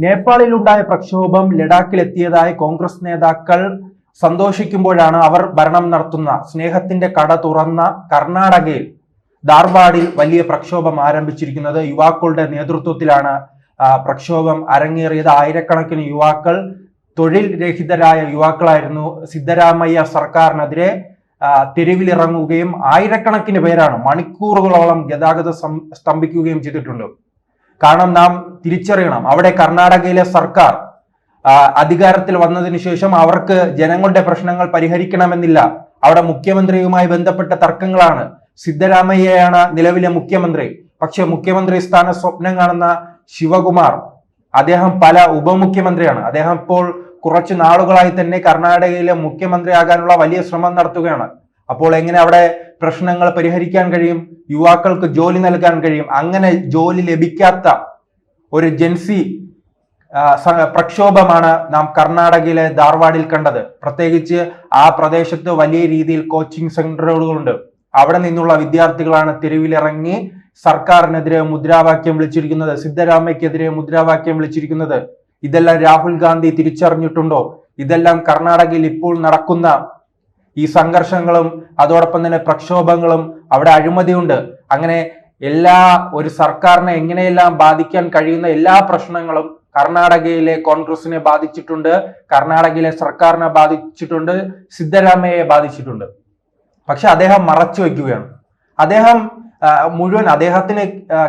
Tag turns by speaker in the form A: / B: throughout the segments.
A: നേപ്പാളിലുണ്ടായ പ്രക്ഷോഭം ലഡാക്കിലെത്തിയതായി കോൺഗ്രസ് നേതാക്കൾ സന്തോഷിക്കുമ്പോഴാണ് അവർ ഭരണം നടത്തുന്ന സ്നേഹത്തിന്റെ കട തുറന്ന കർണാടകയിൽ ധാർവാഡിൽ വലിയ പ്രക്ഷോഭം ആരംഭിച്ചിരിക്കുന്നത്. യുവാക്കളുടെ നേതൃത്വത്തിലാണ് പ്രക്ഷോഭം അരങ്ങേറിയത്. ആയിരക്കണക്കിന് യുവാക്കൾ, തൊഴിൽ രഹിതരായ യുവാക്കളായിരുന്നു, സിദ്ധരാമയ്യ സർക്കാരിനെതിരെ തെരുവിലിറങ്ങുകയും ആയിരക്കണക്കിന് പേരാണ് മണിക്കൂറുകളോളം ഗതാഗതം സ്തംഭിക്കുകയും ചെയ്തിട്ടുണ്ട്. കാരണം നാം തിരിച്ചറിയണം, അവിടെ കർണാടകയിലെ സർക്കാർ അധികാരത്തിൽ വന്നതിന് ശേഷം അവർക്ക് ജനങ്ങളുടെ പ്രശ്നങ്ങൾ പരിഹരിക്കണമെന്നില്ല. അവിടെ മുഖ്യമന്ത്രിയുമായി ബന്ധപ്പെട്ട തർക്കങ്ങളാണ്. സിദ്ധരാമയ്യയാണ് നിലവിലെ മുഖ്യമന്ത്രി. പക്ഷെ മുഖ്യമന്ത്രി സ്ഥാന സ്വപ്നം കാണുന്ന ശിവകുമാർ, അദ്ദേഹം പല ഉപമുഖ്യമന്ത്രിയാണ്. അദ്ദേഹം ഇപ്പോൾ കുറച്ച് നാളുകളായി തന്നെ കർണാടകയിലെ മുഖ്യമന്ത്രിയാകാനുള്ള വലിയ ശ്രമം നടത്തുകയാണ്. അപ്പോൾ എങ്ങനെ അവിടെ പ്രശ്നങ്ങൾ പരിഹരിക്കാൻ കഴിയും? യുവാക്കൾക്ക് ജോലി നൽകാൻ കഴിയും? അങ്ങനെ ജോലി ലഭിക്കാത്ത ഒരു ജൻസി പ്രക്ഷോഭമാണ് നാം കർണാടകയിലെ ധാർവാഡിൽ കണ്ടത്. പ്രത്യേകിച്ച് ആ പ്രദേശത്ത് വലിയ രീതിയിൽ കോച്ചിങ് സെന്ററുകളുണ്ട്. അവിടെ നിന്നുള്ള വിദ്യാർത്ഥികളാണ് തെരുവിലിറങ്ങി സർക്കാരിനെതിരെ മുദ്രാവാക്യം വിളിച്ചിരിക്കുന്നത്, സിദ്ധരാമയ്ക്കെതിരെ മുദ്രാവാക്യം വിളിച്ചിരിക്കുന്നത്. ഇതെല്ലാം രാഹുൽ ഗാന്ധി തിരിച്ചറിഞ്ഞിട്ടുണ്ടോ? ഇതെല്ലാം കർണാടകയിൽ ഇപ്പോൾ നടക്കുന്ന ഈ സംഘർഷങ്ങളും അതോടൊപ്പം തന്നെ പ്രക്ഷോഭങ്ങളും, അവിടെ അഴിമതിയുണ്ട്. അങ്ങനെ ഒരു സർക്കാരിനെ എങ്ങനെയെല്ലാം ബാധിക്കാൻ കഴിയുന്ന എല്ലാ പ്രശ്നങ്ങളും കർണാടകയിലെ കോൺഗ്രസിനെ ബാധിച്ചിട്ടുണ്ട്, കർണാടകയിലെ സർക്കാരിനെ ബാധിച്ചിട്ടുണ്ട്, സിദ്ധരാമയ്യയെ ബാധിച്ചിട്ടുണ്ട്. പക്ഷെ അദ്ദേഹം മറച്ചു വയ്ക്കുകയാണ്. അദ്ദേഹത്തിന്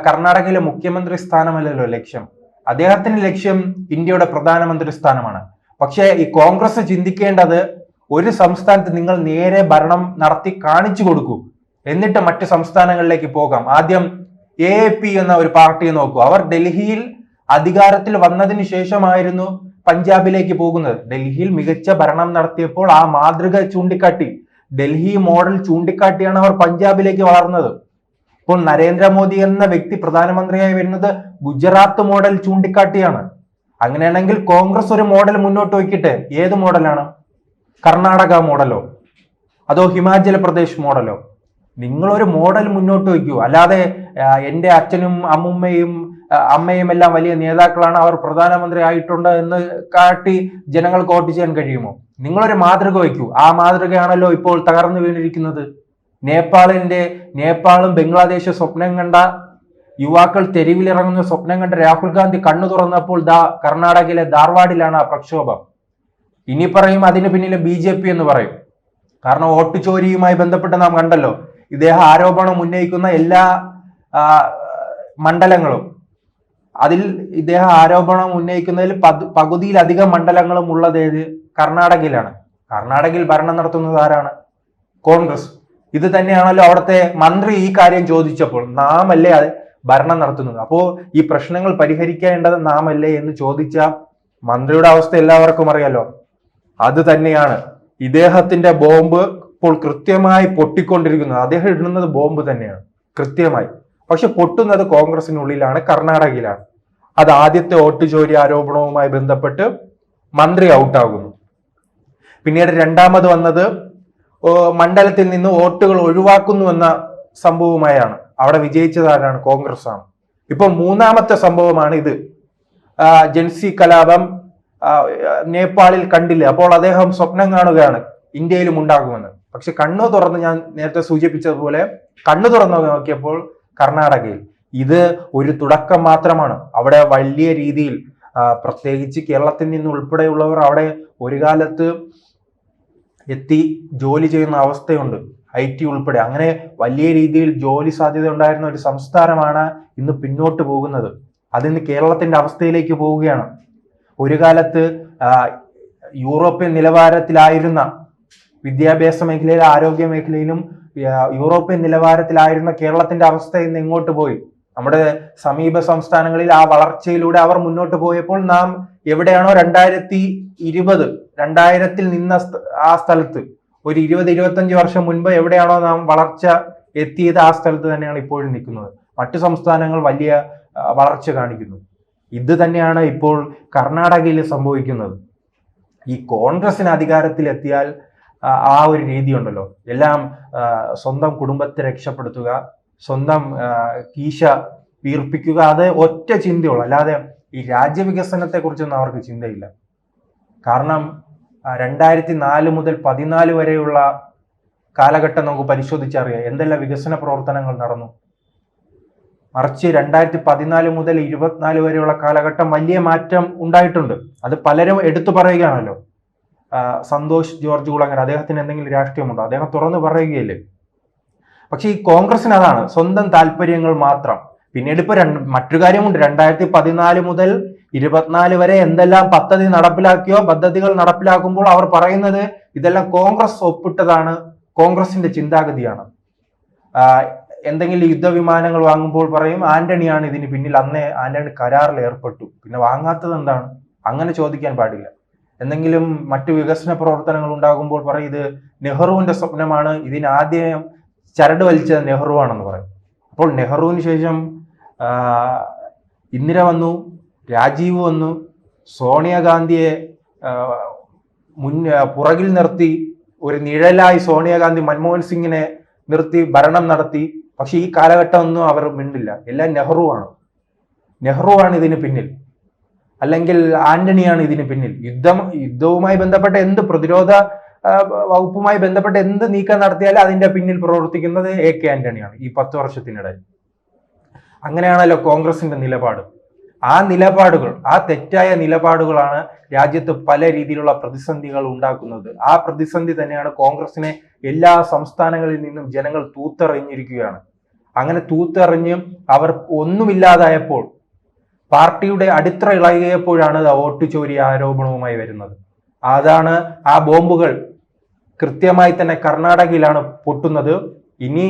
A: കർണാടകയിലെ മുഖ്യമന്ത്രി സ്ഥാനമല്ലല്ലോ ലക്ഷ്യം. അദ്ദേഹത്തിന്റെ ലക്ഷ്യം ഇന്ത്യയുടെ പ്രധാനമന്ത്രി സ്ഥാനമാണ്. പക്ഷേ ഈ കോൺഗ്രസ് ചിന്തിക്കേണ്ടത്, ഒരു സംസ്ഥാനത്ത് നിങ്ങൾ നേരെ ഭരണം നടത്തി കാണിച്ചു കൊടുക്കൂ, എന്നിട്ട് മറ്റ് സംസ്ഥാനങ്ങളിലേക്ക് പോകാം. ആദ്യം AAP എന്ന ഒരു പാർട്ടിയെ നോക്കൂ. അവർ ഡൽഹിയിൽ അധികാരത്തിൽ വന്നതിന് ശേഷമായിരുന്നു പഞ്ചാബിലേക്ക് പോകുന്നത്. ഡൽഹിയിൽ മികച്ച ഭരണം നടത്തിയപ്പോൾ ആ മാതൃക ചൂണ്ടിക്കാട്ടി, ഡൽഹി മോഡൽ ചൂണ്ടിക്കാട്ടിയാണ് അവർ പഞ്ചാബിലേക്ക് വളർന്നത്. ഇപ്പോൾ നരേന്ദ്രമോദി എന്ന വ്യക്തി പ്രധാനമന്ത്രിയായി വരുന്നത് ഗുജറാത്ത് മോഡൽ ചൂണ്ടിക്കാട്ടിയാണ്. അങ്ങനെയാണെങ്കിൽ കോൺഗ്രസ് ഒരു മോഡൽ മുന്നോട്ട് വയ്ക്കട്ടെ. ഏത് മോഡലാണ്? കർണാടക മോഡലോ അതോ ഹിമാചൽ പ്രദേശ് മോഡലോ? നിങ്ങളൊരു മോഡൽ മുന്നോട്ട് വയ്ക്കൂ. അല്ലാതെ എൻ്റെ അച്ഛനും അമ്മയും എല്ലാം വലിയ നേതാക്കളാണ്, അവർ പ്രധാനമന്ത്രി ആയിട്ടുണ്ട് എന്ന് കാട്ടി ജനങ്ങൾക്ക് വോട്ട് ചെയ്യാൻ കഴിയുമോ? നിങ്ങളൊരു മാതൃക വയ്ക്കൂ. ആ മാതൃകയാണല്ലോ ഇപ്പോൾ തകർന്നു വീണിരിക്കുന്നത്. നേപ്പാളും ബംഗ്ലാദേശ് സ്വപ്നം കണ്ട യുവാക്കൾ തെരുവിലിറങ്ങുന്ന സ്വപ്നം കണ്ട രാഹുൽ ഗാന്ധി കണ്ണു തുറന്നപ്പോൾ കർണാടകയിലെ ധാർവാഡിലാണ് ആ പ്രക്ഷോഭം. ഇനി പറയും അതിന് പിന്നിൽ BJP എന്ന് പറയും. കാരണം വോട്ട് ചോരിയുമായി ബന്ധപ്പെട്ട് നാം കണ്ടല്ലോ, ഇദ്ദേഹം ആരോപണം ഉന്നയിക്കുന്ന എല്ലാ മണ്ഡലങ്ങളും, അതിൽ ഇദ്ദേഹം ആരോപണം ഉന്നയിക്കുന്നതിൽ പകുതിയിലധികം മണ്ഡലങ്ങളും ഉള്ളത് കർണാടകയിലാണ്. കർണാടകയിൽ ഭരണം നടത്തുന്നത് ആരാണ്? കോൺഗ്രസ്. ഇത് തന്നെയാണല്ലോ അവിടുത്തെ മന്ത്രി ഈ കാര്യം ചോദിച്ചപ്പോൾ, നാമല്ലേ അത് ഭരണം നടത്തുന്നത്, അപ്പോ ഈ പ്രശ്നങ്ങൾ പരിഹരിക്കേണ്ടത് നാമല്ലേ എന്ന് ചോദിച്ച മന്ത്രിയുടെ അവസ്ഥ എല്ലാവർക്കും അറിയാലോ. അത് തന്നെയാണ് ഇദ്ദേഹത്തിന്റെ ബോംബ് ഇപ്പോൾ കൃത്യമായി പൊട്ടിക്കൊണ്ടിരിക്കുന്നത്. അദ്ദേഹം ഇടുന്നത് ബോംബ് തന്നെയാണ് കൃത്യമായി. പക്ഷെ പൊട്ടുന്നത് കോൺഗ്രസിനുള്ളിലാണ്, കർണാടകയിലാണ്. അത് ആദ്യത്തെ വോട്ട് ചോരി ആരോപണവുമായി ബന്ധപ്പെട്ട് മന്ത്രി ഔട്ടാകുന്നു. പിന്നീട് രണ്ടാമത് വന്നത് മണ്ഡലത്തിൽ നിന്ന് വോട്ടുകൾ ഒഴിവാക്കുന്നു എന്ന സംഭവമായാണ്. അവിടെ വിജയിച്ചത് ആരാണ്? കോൺഗ്രസ് ആണ്. ഇപ്പൊ മൂന്നാമത്തെ സംഭവമാണ് ഇത്. ജൻസി കലാപം നേപ്പാളിൽ കണ്ടില്ല. അപ്പോൾ അദ്ദേഹം സ്വപ്നം കാണുകയാണ് ഇന്ത്യയിലും ഉണ്ടാകുമെന്ന്. പക്ഷെ കണ്ണു തുറന്ന്, ഞാൻ നേരത്തെ സൂചിപ്പിച്ചതുപോലെ കണ്ണു തുറന്ന് നോക്കിയപ്പോൾ കർണാടകയിൽ ഇത് ഒരു തുടക്കം മാത്രമാണ്. അവിടെ വലിയ രീതിയിൽ പ്രത്യേകിച്ച് കേരളത്തിൽ നിന്ന് ഉൾപ്പെടെയുള്ളവർ അവിടെ ഒരു കാലത്ത് എത്തി ജോലി ചെയ്യുന്ന അവസ്ഥയുണ്ട്. IT ഉൾപ്പെടെ അങ്ങനെ വലിയ രീതിയിൽ ജോലി സാധ്യത ഉണ്ടായിരുന്ന ഒരു സംസ്ഥാനമാണ് ഇന്ന് പിന്നോട്ട് പോകുന്നത്. അതിന്ന് കേരളത്തിന്റെ അവസ്ഥയിലേക്ക് പോവുകയാണ്. ഒരു കാലത്ത് യൂറോപ്യൻ നിലവാരത്തിലായിരുന്ന വിദ്യാഭ്യാസ മേഖലയിലും ആരോഗ്യ മേഖലയിലും യൂറോപ്യൻ നിലവാരത്തിലായിരുന്ന കേരളത്തിന്റെ അവസ്ഥ ഇന്ന് എങ്ങോട്ട് പോയി? നമ്മുടെ സമീപ സംസ്ഥാനങ്ങളിൽ ആ വളർച്ചയിലൂടെ അവർ മുന്നോട്ട് പോയപ്പോൾ നാം എവിടെയാണോ 2020 നിന്ന ആ സ്ഥലത്ത്, ഒരു 20-25 വർഷം മുൻപ് എവിടെയാണോ നാം വളർച്ച എത്തിയത് ആ സ്ഥലത്ത് തന്നെയാണ് ഇപ്പോഴും നിൽക്കുന്നത്. മറ്റു സംസ്ഥാനങ്ങൾ വലിയ വളർച്ച കാണിക്കുന്നു. ഇത് തന്നെയാണ് ഇപ്പോൾ കർണാടകയിൽ സംഭവിക്കുന്നത്. ഈ കോൺഗ്രസിന് അധികാരത്തിലെത്തിയാൽ ആ ഒരു രീതി ഉണ്ടല്ലോ, എല്ലാം സ്വന്തം കുടുംബത്തെ രക്ഷപ്പെടുത്തുക, സ്വന്തം കീശ വീർപ്പിക്കുക, അത് ഒറ്റ ചിന്തയുള്ളൂ. അല്ലാതെ ഈ രാജ്യവികസനത്തെക്കുറിച്ചൊന്നും അവർക്ക് ചിന്തയില്ല. കാരണം 2004 മുതൽ 14 വരെയുള്ള കാലഘട്ടം നമുക്ക് പരിശോധിച്ചറിയാം എന്തെല്ലാം വികസന പ്രവർത്തനങ്ങൾ നടന്നു. മറിച്ച് 2014 മുതൽ 24 വരെയുള്ള കാലഘട്ടം വലിയ മാറ്റം ഉണ്ടായിട്ടുണ്ട്. അത് പലരും എടുത്തു പറയുകയാണല്ലോ. സന്തോഷ് ജോർജ് കുളങ്ങര, അദ്ദേഹത്തിന് എന്തെങ്കിലും രാഷ്ട്രീയമുണ്ടോ? അദ്ദേഹം തുറന്നു പറയുകയില്ലേ. പക്ഷെ ഈ കോൺഗ്രസിന് അതാണ്, സ്വന്തം താല്പര്യങ്ങൾ മാത്രം. പിന്നീട് ഇപ്പൊ മറ്റൊരു കാര്യമുണ്ട്, 2014 മുതൽ 24 വരെ എന്തെല്ലാം പദ്ധതികൾ നടപ്പിലാക്കുമ്പോൾ അവർ പറയുന്നത് ഇതെല്ലാം കോൺഗ്രസ് ഒപ്പിട്ടതാണ്, കോൺഗ്രസിന്റെ ചിന്താഗതിയാണ്. എന്തെങ്കിലും യുദ്ധവിമാനങ്ങൾ വാങ്ങുമ്പോൾ പറയും ആന്റണിയാണ് ഇതിന് പിന്നിൽ, അന്നേ ആന്റണി കരാറിൽ ഏർപ്പെട്ടു, പിന്നെ വാങ്ങാത്തത് എന്താണ്? അങ്ങനെ ചോദിക്കാൻ പാടില്ല. എന്തെങ്കിലും മറ്റു വികസന പ്രവർത്തനങ്ങൾ ഉണ്ടാകുമ്പോൾ പറയും ഇത് നെഹ്റുവിന്റെ സ്വപ്നമാണ്, ഇതിനാദ്യം ചരട് വലിച്ചത് നെഹ്റു ആണെന്ന് പറയും. അപ്പോൾ നെഹ്റുവിന് ശേഷം ഇന്ദിര വന്നു, രാജീവ് വന്നു, സോണിയാഗാന്ധിയെ പുറകിൽ നിർത്തി ഒരു നിഴലായി സോണിയാഗാന്ധി മൻമോഹൻ സിംഗിനെ നിർത്തി ഭരണം നടത്തി. പക്ഷെ ഈ കാലഘട്ടം ഒന്നും അവർ മിണ്ടില്ല. എല്ലാം നെഹ്റുവാണ് ഇതിന് പിന്നിൽ, അല്ലെങ്കിൽ ആന്റണിയാണ് ഇതിന് പിന്നിൽ. യുദ്ധവുമായി ബന്ധപ്പെട്ട എന്ത്, പ്രതിരോധ വകുപ്പുമായി ബന്ധപ്പെട്ട എന്ത് നീക്കം നടത്തിയാലും അതിന്റെ പിന്നിൽ പ്രവർത്തിക്കുന്നത് AK ആന്റണിയാണ് ഈ 10 വർഷത്തിനിടെ. അങ്ങനെയാണല്ലോ കോൺഗ്രസിന്റെ നിലപാട്. ആ തെറ്റായ നിലപാടുകളാണ് രാജ്യത്ത് പല രീതിയിലുള്ള പ്രതിസന്ധികൾ ഉണ്ടാക്കുന്നത്. ആ പ്രതിസന്ധി തന്നെയാണ് കോൺഗ്രസിനെ എല്ലാ സംസ്ഥാനങ്ങളിൽ നിന്നും ജനങ്ങൾ തൂത്തെറിഞ്ഞിരിക്കുകയാണ്. അങ്ങനെ തൂത്തെറിഞ്ഞ് അവർ ഒന്നുമില്ലാതായപ്പോൾ, പാർട്ടിയുടെ അടിത്തറ ഇളകിയപ്പോഴാണ് വോട്ട് ചോരി ആരോപണവുമായി വരുന്നത്. അതാണ് ആ ബോംബുകൾ കൃത്യമായി തന്നെ കർണാടകയിലാണ് പൊട്ടുന്നത്. ഇനി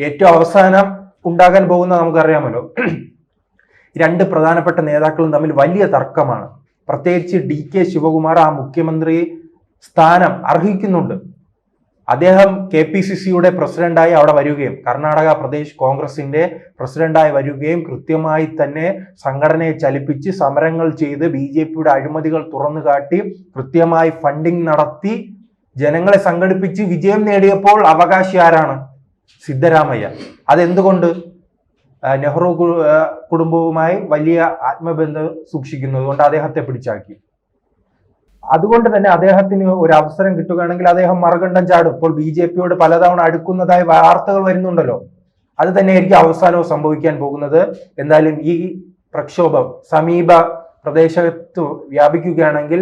A: ഏറ്റവും അവസാനം ഉണ്ടാകാൻ പോകുന്ന നമുക്കറിയാമല്ലോ. 2 പ്രധാനപ്പെട്ട നേതാക്കളും തമ്മിൽ വലിയ തർക്കമാണ്. പ്രത്യേകിച്ച് DK ശിവകുമാർ ആ മുഖ്യമന്ത്രി സ്ഥാനം അർഹിക്കുന്നുണ്ട്. അദ്ദേഹം KPCCയുടെ പ്രസിഡന്റായി അവിടെ വരികയും കർണാടക പ്രദേശ് കോൺഗ്രസിന്റെ പ്രസിഡന്റായി വരികയും കൃത്യമായി തന്നെ സംഘടനയെ ചലിപ്പിച്ച് സമരങ്ങൾ ചെയ്ത് BJPയുടെ അഴിമതികൾ തുറന്നു കാട്ടി കൃത്യമായി ഫണ്ടിങ് നടത്തി ജനങ്ങളെ സംഘടിപ്പിച്ച് വിജയം നേടിയപ്പോൾ അവകാശി ആരാണ്? സിദ്ധരാമയ്യ. അതെന്തുകൊണ്ട്? നെഹ്റു കുടുംബവുമായി വലിയ ആത്മബന്ധം സൂക്ഷിക്കുന്നത് കൊണ്ട് അദ്ദേഹത്തെ പിടിച്ചാക്കി. അതുകൊണ്ട് തന്നെ അദ്ദേഹത്തിന് ഒരു അവസരം കിട്ടുകയാണെങ്കിൽ അദ്ദേഹം മറുകണ്ഠം ചാടും. ഇപ്പോൾ BJPയോട് പലതവണ അടുക്കുന്നതായി വാർത്തകൾ വരുന്നുണ്ടല്ലോ. അത് തന്നെയായിരിക്കും അവസാനവും സംഭവിക്കാൻ പോകുന്നത്. എന്തായാലും ഈ പ്രക്ഷോഭം സമീപ പ്രദേശത്ത് വ്യാപിക്കുകയാണെങ്കിൽ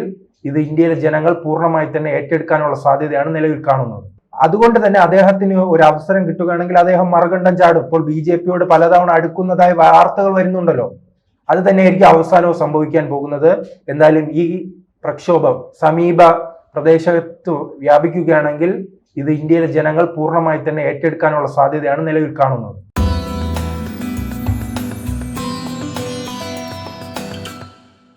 A: ഇത് ഇന്ത്യയിലെ ജനങ്ങൾ പൂർണ്ണമായി തന്നെ ഏറ്റെടുക്കാനുള്ള സാധ്യതയാണ് നിലവിൽ കാണുന്നത്. അതുകൊണ്ട് തന്നെ അദ്ദേഹത്തിന് ഒരു അവസരം കിട്ടുകയാണെങ്കിൽ അദ്ദേഹം മറുകണ്ഠം ചാടും. ഇപ്പോൾ BJPയോട് പലതവണ അടുക്കുന്നതായി വാർത്തകൾ വരുന്നുണ്ടല്ലോ. അത് തന്നെയായിരിക്കും അവസാനവും സംഭവിക്കാൻ പോകുന്നത്. എന്തായാലും ഈ പ്രക്ഷോഭം സമീപ പ്രദേശത്ത് വ്യാപിക്കുകയാണെങ്കിൽ ഇത് ഇന്ത്യയിലെ ജനങ്ങൾ പൂർണ്ണമായി തന്നെ ഏറ്റെടുക്കാനുള്ള സാധ്യതയാണ് നിലവിൽ കാണുന്നത്.